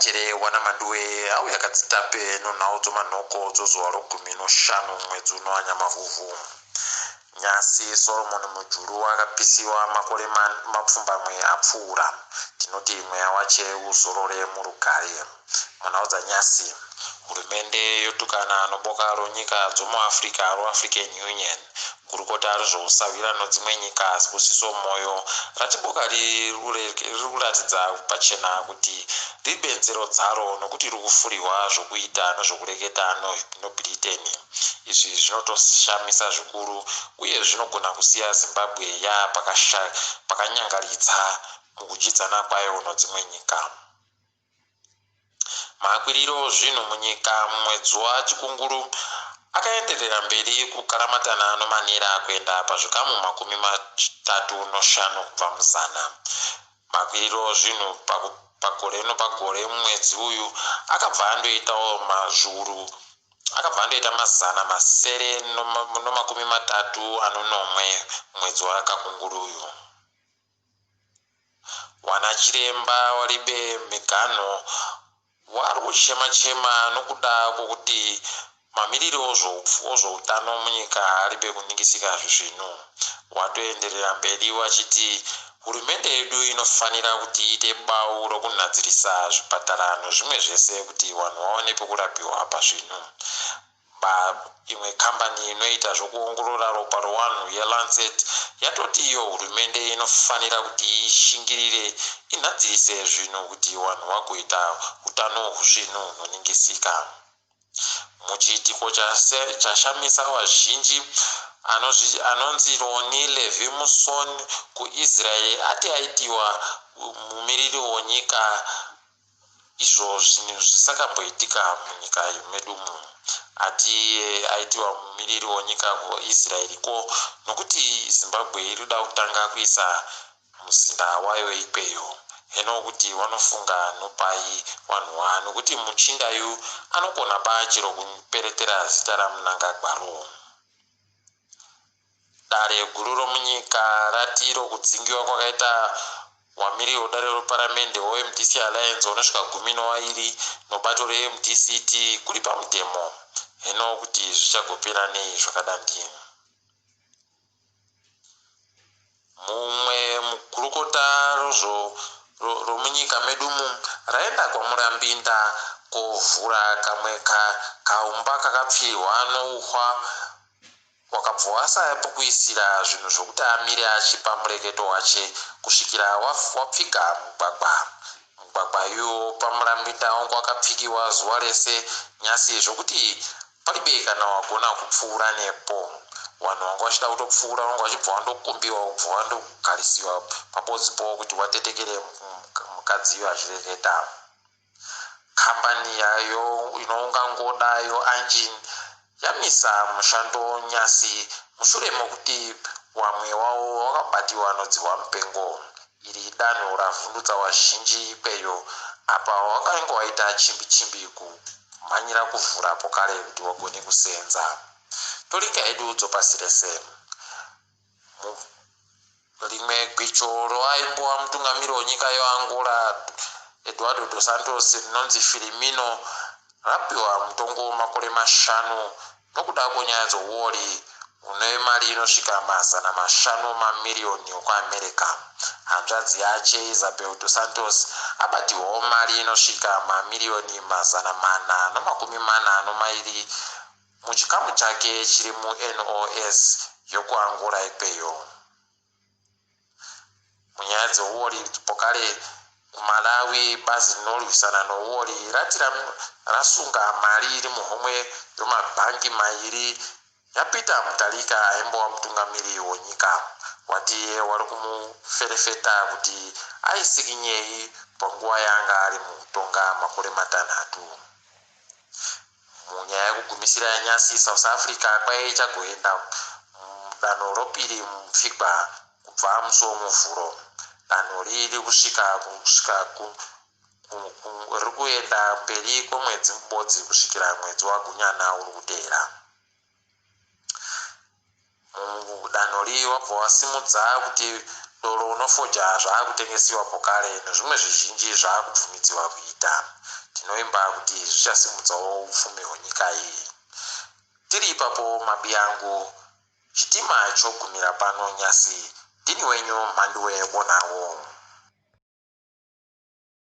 achere wana manduwe au yakadzitape nonhaudzo manhoko dzozuva rogumi noshanu mwedzi uno wanyamavhuvhu. Nyasi Solomon Mujuru akapisiwa makore mapfumbamwe apfuura. Tinoti mweya wache uzorore murugare. Munhaudza Nyasi, hurumende yotukana noboka ronyika dzomuAfrica roAfrican Union gurukota rezvousavirano dzimwe nyika zibusiso mwoyo rati boka riri kuratidza pachena kuti ribenzero dzaro nokuti riri kufuriwa zvokuita nezvokureketa noBritain. Izvi zvinotoshamisa zvikuru uye zvinogona kusiya Zimbabwe pakanyangaritsa mukuchidzana kwayo nedzimwe nyika. Makwiriro zvinhu munyika mwedzi wachikunguru akaenderera mberi kukaramatana nomanera kuenda pazvikamu 35 kubva muzana. Makwiriro zvinhu pagore nopagore mwedzi uyu akabva andoitawo mazana masere nomakumi matatu anonomwe mwedzi wakakunguru uyu. Wana chiremba waribe Migano wari kuchema nokuda kwokuti mamiriro ozvoutano munyika aribe kuningisika zvino. Watoenderera mberi wachiti hurumende yedu inofanira kuti iite bau rokunadzirisa zvipatara nezvimwe zvese kuti vanhu vaone pekurapiwa pazvino. Imwe kambani inoita zvokuongorora ropa rowanhu yeLancet yatoti iyo hurumende inofanira kuti ishingirire inadzirise zvinhu kuti vanhu vagoita utano hwezvinhu hunoningisika. Muchiitiko chashamisa vazhinji anonzi Roni Levi Muson kuIsrael ati aitiwa mumiriri wonyika izvo zvinhu zvisakamboitika munyika medumu. Ati aitiwa mumiriri wonyika kuIsrael ko nokuti Zimbabwe irida kutanga kuisa muzinda wayo ikweyo. Heno kuti wanofunga nopai vanhu nokuti muchindayu anogona bachiro kuperetera zita raMunangagwaro. Dare guru romunyika ratiro kudzingiwa kwakaita wamiriri wedare reparamende weMDC Alliance unosvika 12 nobato reMDCT kuri pamutemo. Heno kuti zvichagopera nei zvakadandi. Mumwe mugurukota romunyika medumu raenda kwaMurambinda kovhura kamwe kaumba kakapfirwa nouhwa wakabva wasaya pokuisira zvinhu zvokuti amire achipa mureketo wache kusvikira wapfika mugwagwa iwo paMurambinda wangu wakapfikiwa zuva rese nyasi zvokuti palibe kana wagona kupfuura nepo. Vanhu vanga vachida kutopfuura vanga vachibva vandokumbiwa kubva vandogarisiwa pabodzipo kuti watetekere mukadziyo achireketa. Kambani yayo inoungangodayo Anjin yamisa mushando Nyasi mushure mokuti wamwe wavo wakabatiwa nodzihwa mupengo. Iri danho ravhundutsa vazhinji ikweyo apa wakanga waita chimbi kumhanyira kuvhura pokare kuti wagone kusenza. Toringa hedu dzopasi rese. Rimwe gwicho roaimbowa mutungamiri wenyika yeAngola Eduardo dos Santos rinonzi Firmino rapiwa mutongo makore 5 nokuda kwonyaya dzouori une mari inosvika $500 mamiliyoni okuAmerica. Hanzvadzi yache Isabel dos Santos abatiwawo mari inosvika mamiliyoni 442 muchikamu chake chiri muNOS yokuAngola ikweyo. Munyaya dzeuori pokare kuMalawi bazi rinorwisana nouori rati rasunga mari iri muhomwe yomabhangi mairi yapita mutarika aimbowa mutungamiri wenyika. Wati wari kumuferefeta kuti aisikinyei panguva yanga ari mutonga makore 6. Munyaya yekugumisira yanyasi South Africa kwai chagoenda danho ropiri mupfigwa kubva musi womuvhuro. Danho riri kusvika riri kuenda mberi kwemwedzi mubodzi kusvikira mwedzi waGunyana uri kutevera. Danho riri wabva wasimudza kuti doro unofoja zvaakutengesiwa pokare nezvimwe zvizhinji zvaakubvumidziwa kuita. chinoimba kuti zvichasimudzawo upfumi hwenyika iyi. Tiri ipapo mabiyangu, chitima chogumira pano Nyasi. Ndini wenyu Mhanduwe Bonawo.